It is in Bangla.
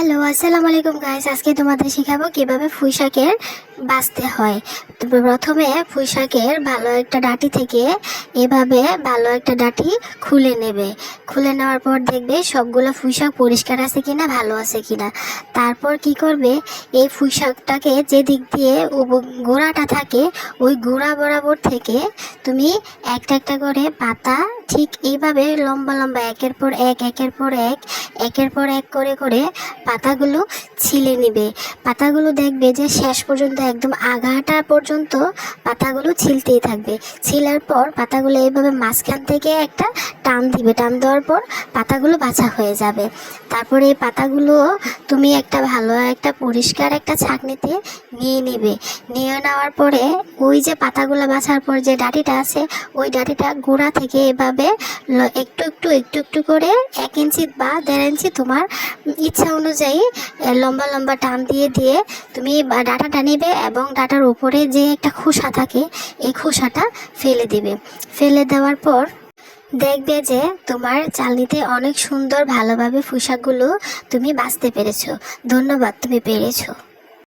হ্যালো, আসসালামু আলাইকুম গাইস। আজকে তোমাদের শেখাবো কিভাবে পুঁইশাকের বাছতে হয়। তো প্রথমে পুঁইশাকের ভালো একটা ডাঁটি থেকে এভাবে ভালো একটা ডাঁটি খুলে নেবে। খুলে নেওয়ার পর দেখবে সবগুলো পুঁইশাক পরিষ্কার আছে কিনা, ভালো আছে কিনা। তারপর কি করবে, এই পুঁইশাকটাকে যে দিক দিয়ে গোড়াটা থাকে ওই গোড়া বরাবর থেকে তুমি একটা একটা করে পাতা ঠিক এইভাবে লম্বা লম্বা একের পর এক করে করে পাতাগুলো ছিলে নিবে। পাতাগুলো দেখবে যে শেষ পর্যন্ত একদম আগাটা পর্যন্ত পাতাগুলো ছিলতেই থাকবে। ছিলার পর পাতাগুলো এইভাবে মাঝখান থেকে একটা টান দিবে। টান দেওয়ার পর পাতাগুলো বাছা হয়ে যাবে। তারপরে এই পাতাগুলো তুমি একটা ভালো একটা পরিষ্কার একটা ছাঁকনিতে নিয়ে নিবে। নিয়ে নেওয়ার পরে ওই যে পাতাগুলো বাছার পর যে ডাঁটিটা আছে ওই ডাঁটিটা গোড়া থেকে এভাবে একটু একটু করে 1 ইঞ্চি বা 1.5 ইঞ্চি তোমার ইচ্ছা অনুযায়ী লম্বা লম্বা টান দিয়ে তুমি ডাঁটাটা নেবে এবং ডাঁটার উপরে যে একটা খোসা থাকে এই খোসাটা ফেলে দিবে। ফেলে দেওয়ার পর দেখবে যে তোমার চালনিতে অনেক সুন্দর ভালোভাবে পুঁইশাকগুলো তুমি বাছতে পেরেছো। ধন্যবাদ, তুমি পেরেছো।